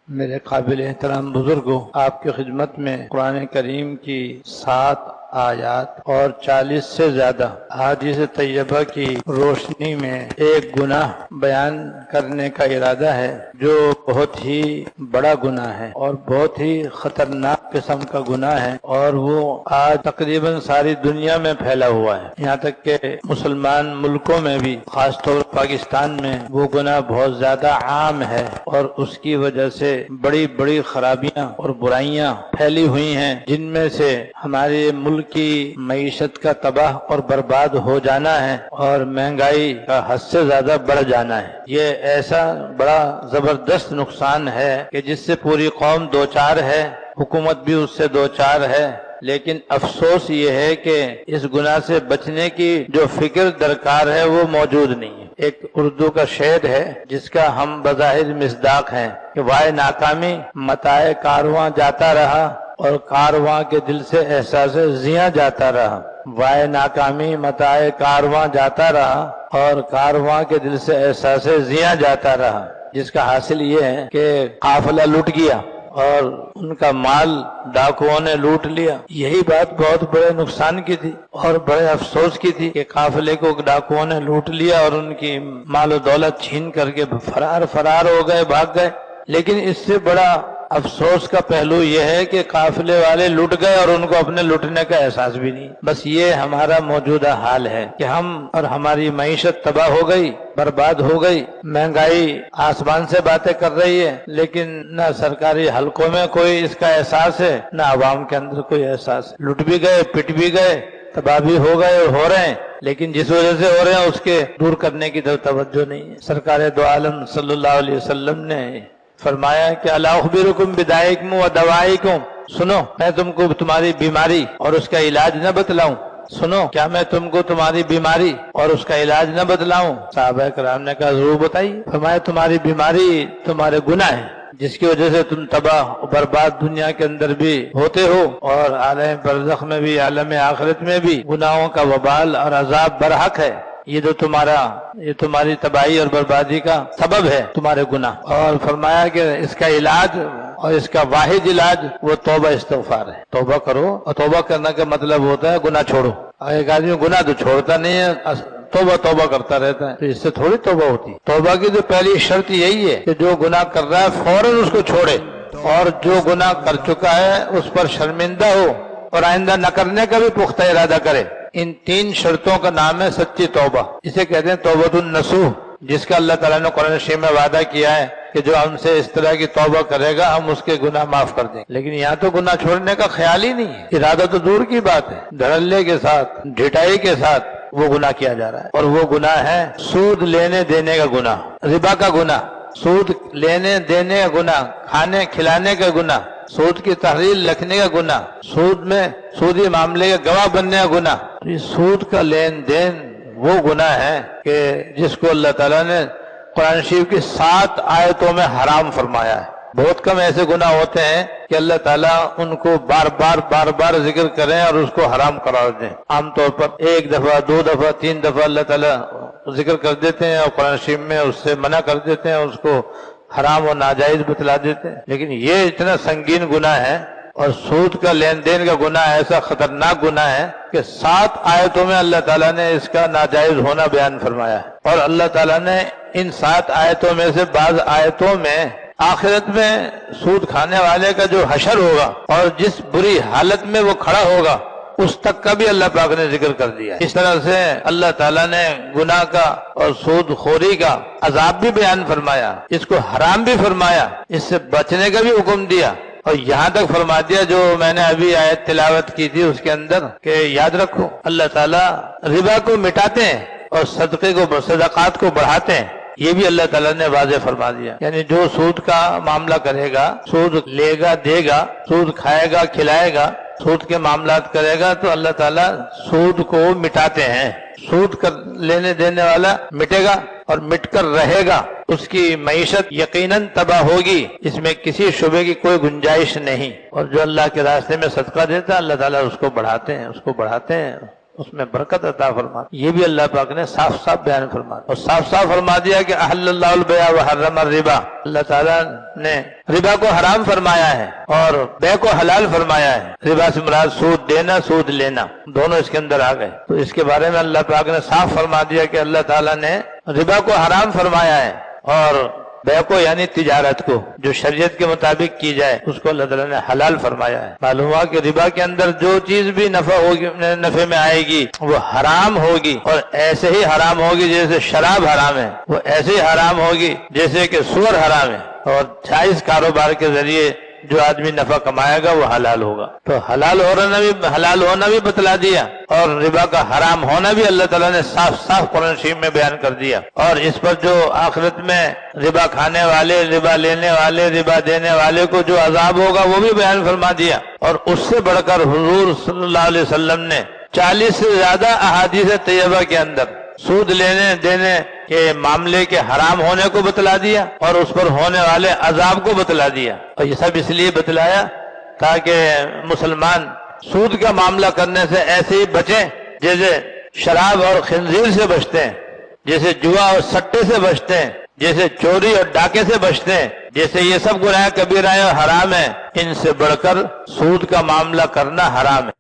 میرے قابل احترام بزرگوں، آپ کی خدمت میں قرآن کریم کی 7 آیات اور 40 سے زیادہ احادیث طیبہ کی روشنی میں ایک گناہ بیان کرنے کا ارادہ ہے جو بہت ہی بڑا گناہ ہے اور بہت ہی خطرناک قسم کا گناہ ہے، اور وہ آج تقریباً ساری دنیا میں پھیلا ہوا ہے، یہاں تک کہ مسلمان ملکوں میں بھی، خاص طور پاکستان میں وہ گناہ بہت زیادہ عام ہے، اور اس کی وجہ سے بڑی بڑی خرابیاں اور برائیاں پھیلی ہوئی ہیں، جن میں سے ہمارے ملک کی معیشت کا تباہ اور برباد ہو جانا ہے اور مہنگائی کا حد سے زیادہ بڑھ جانا ہے۔ یہ ایسا بڑا زبردست نقصان ہے کہ جس سے پوری قوم دوچار ہے، حکومت بھی اس سے دوچار ہے، لیکن افسوس یہ ہے کہ اس گناہ سے بچنے کی جو فکر درکار ہے وہ موجود نہیں ہے۔ ایک اردو کا شعر ہے جس کا ہم بظاہر مصداق ہیں کہ وائے ناکامی متاع کارواں جاتا رہا اور کارواں کے دل سے احساس زیاں جاتا رہا۔ وائے ناکامی متاع کارواں جاتا رہا اور کارواں کے دل سے احساس زیاں جاتا رہا، جس کا حاصل یہ ہے کہ قافلہ لٹ گیا اور ان کا مال ڈاکوؤں نے لوٹ لیا۔ یہی بات بہت بڑے نقصان کی تھی اور بڑے افسوس کی تھی کہ قافلے کو ڈاکوؤں نے لوٹ لیا اور ان کی مال و دولت چھین کر کے فرار ہو گئے، بھاگ گئے۔ لیکن اس سے بڑا افسوس کا پہلو یہ ہے کہ قافلے والے لٹ گئے اور ان کو اپنے لٹنے کا احساس بھی نہیں۔ بس یہ ہمارا موجودہ حال ہے کہ ہم اور ہماری معیشت تباہ ہو گئی، برباد ہو گئی، مہنگائی آسمان سے باتیں کر رہی ہے، لیکن نہ سرکاری حلقوں میں کوئی اس کا احساس ہے، نہ عوام کے اندر کوئی احساس۔ لٹ بھی گئے، پٹ بھی گئے، تباہ بھی ہو گئے اور ہو رہے ہیں، لیکن جس وجہ سے ہو رہے ہیں اس کے دور کرنے کی توجہ نہیں ہے۔ سرکار دو عالم صلی اللہ علیہ وسلم نے فرمایا کہ الا اخبرکم بدائکم و دوائکم، سنو میں تم کو تمہاری بیماری اور اس کا علاج نہ بتلاؤں؟ سنو کیا میں تم کو تمہاری بیماری اور اس کا علاج نہ بتلاؤں؟ صحابہ کرام نے کہا ضرور بتائیے۔ فرمایا تمہاری بیماری تمہارے گناہ ہے، جس کی وجہ سے تم تباہ و برباد دنیا کے اندر بھی ہوتے ہو اور عالم برزخ میں بھی، عالم آخرت میں بھی گناہوں کا وبال اور عذاب برحق ہے۔ یہ جو تمہاری تباہی اور بربادی کا سبب ہے تمہارے گناہ۔ اور فرمایا کہ اس کا علاج اور اس کا واحد علاج وہ توبہ استغفار ہے۔ توبہ کرو، اور توبہ کرنے کا مطلب ہوتا ہے گناہ چھوڑو۔ ایک آدمی گناہ تو چھوڑتا نہیں ہے، توبہ کرتا رہتا ہے، تو اس سے تھوڑی توبہ ہوتی۔ توبہ کی تو پہلی شرط یہی ہے کہ جو گناہ کر رہا ہے فوراً اس کو چھوڑے، اور جو گناہ کر چکا ہے اس پر شرمندہ ہو اور آئندہ نہ کرنے کا بھی پختہ ارادہ کرے۔ ان 3 شرطوں کا نام ہے سچی توبہ۔ اسے کہتے ہیں توبۃ النصوح، جس کا اللہ تعالیٰ نے قرآن شریف میں وعدہ کیا ہے کہ جو ہم سے اس طرح کی توبہ کرے گا ہم اس کے گناہ معاف کر دیں گے۔ لیکن یہاں تو گناہ چھوڑنے کا خیال ہی نہیں ہے، ارادہ تو دور کی بات ہے، دھڑلے کے ساتھ، ڈھٹائی کے ساتھ وہ گناہ کیا جا رہا ہے، اور وہ گناہ ہے سود لینے دینے کا گناہ، ربا کا گناہ، سود لینے دینے کا گناہ، کھانے کھلانے کا گناہ، سود کی تحریر لکھنے کا گناہ، سود میں سودی معاملے کا گواہ بننے کا گناہ۔ یہ سود کا لین دین وہ گناہ ہے کہ جس کو اللہ تعالیٰ نے قرآن شریف کی 7 آیتوں میں حرام فرمایا ہے۔ بہت کم ایسے گناہ ہوتے ہیں کہ اللہ تعالیٰ ان کو بار بار ذکر کریں اور اس کو حرام قرار دیں۔ عام طور پر 1 دفعہ، 2 دفعہ، 3 دفعہ اللہ تعالیٰ ذکر کر دیتے ہیں اور قرآن شریف میں اس سے منع کر دیتے ہیں، اس کو حرام و ناجائز بتلا دیتے ہیں۔ لیکن یہ اتنا سنگین گناہ ہے، اور سود کا لین دین کا گناہ ایسا خطرناک گناہ ہے کہ 7 آیتوں میں اللہ تعالیٰ نے اس کا ناجائز ہونا بیان فرمایا ہے۔ اور اللہ تعالیٰ نے ان 7 آیتوں میں سے بعض آیتوں میں آخرت میں سود کھانے والے کا جو حشر ہوگا اور جس بری حالت میں وہ کھڑا ہوگا اس تک کا بھی اللہ پاک نے ذکر کر دیا۔ اس طرح سے اللہ تعالیٰ نے گناہ کا اور سود خوری کا عذاب بھی بیان فرمایا، اس کو حرام بھی فرمایا، اس سے بچنے کا بھی حکم دیا، اور یہاں تک فرما دیا جو میں نے ابھی آیت تلاوت کی تھی اس کے اندر کہ یاد رکھو اللہ تعالیٰ ربا کو مٹاتے ہیں اور صدقات کو بڑھاتے ہیں۔ یہ بھی اللہ تعالیٰ نے واضح فرما دیا، یعنی جو سود کا معاملہ کرے گا، سود لے گا دے گا، سود کھائے گا کھلائے گا، سود کے معاملات کرے گا، تو اللہ تعالیٰ سود کو مٹاتے ہیں۔ سود کر لینے دینے والا مٹے گا اور مٹ کر رہے گا، اس کی معیشت یقیناً تباہ ہوگی، اس میں کسی شبے کی کوئی گنجائش نہیں۔ اور جو اللہ کے راستے میں صدقہ دیتا ہے اللہ تعالیٰ اس کو بڑھاتے ہیں، اس میں برکت عطا فرما. یہ بھی اللہ پاک نے صاف صاف بیان فرما اور صاف صاف فرما دیا کہ احل اللہ البیع وحرم الربا. اللہ تعالیٰ نے ربا کو حرام فرمایا ہے اور بے کو حلال فرمایا ہے. ربا سے مراد سود دینا سود لینا دونوں اس کے اندر آ گئے. تو اس کے بارے میں اللہ پاک نے صاف فرما دیا کہ اللہ تعالیٰ نے ربا کو حرام فرمایا ہے اور بے کو یعنی تجارت کو جو شریعت کے مطابق کی جائے اس کو اللہ تعالیٰ نے حلال فرمایا ہے. معلوم ہوا کہ ربا کے اندر جو چیز بھی نفع میں آئے گی وہ حرام ہوگی اور ایسے ہی حرام ہوگی جیسے شراب حرام ہے، وہ ایسے ہی حرام ہوگی جیسے کہ سور حرام ہے. اور جائز کاروبار کے ذریعے جو آدمی نفع کمائے گا وہ حلال ہوگا. تو حلال ہونا بھی بتلا دیا اور ربا کا حرام ہونا بھی اللہ تعالیٰ نے صاف صاف قرآن شریف میں بیان کر دیا. اور اس پر جو آخرت میں ربا کھانے والے، ربا لینے والے، ربا دینے والے کو جو عذاب ہوگا وہ بھی بیان فرما دیا. اور اس سے بڑھ کر حضور صلی اللہ علیہ وسلم نے 40 سے زیادہ احادیث طیبہ کے اندر سود لینے دینے کے معاملے کے حرام ہونے کو بتلا دیا اور اس پر ہونے والے عذاب کو بتلا دیا. اور یہ سب اس لیے بتلایا تاکہ مسلمان سود کا معاملہ کرنے سے ایسے ہی بچیں جیسے شراب اور خنزیر سے بچتے ہیں، جیسے جوا اور سٹے سے بچتے ہیں، جیسے چوری اور ڈاکے سے بچتے ہیں. جیسے یہ سب گناہ کبیرہ اور حرام ہیں، ان سے بڑھ کر سود کا معاملہ کرنا حرام ہے.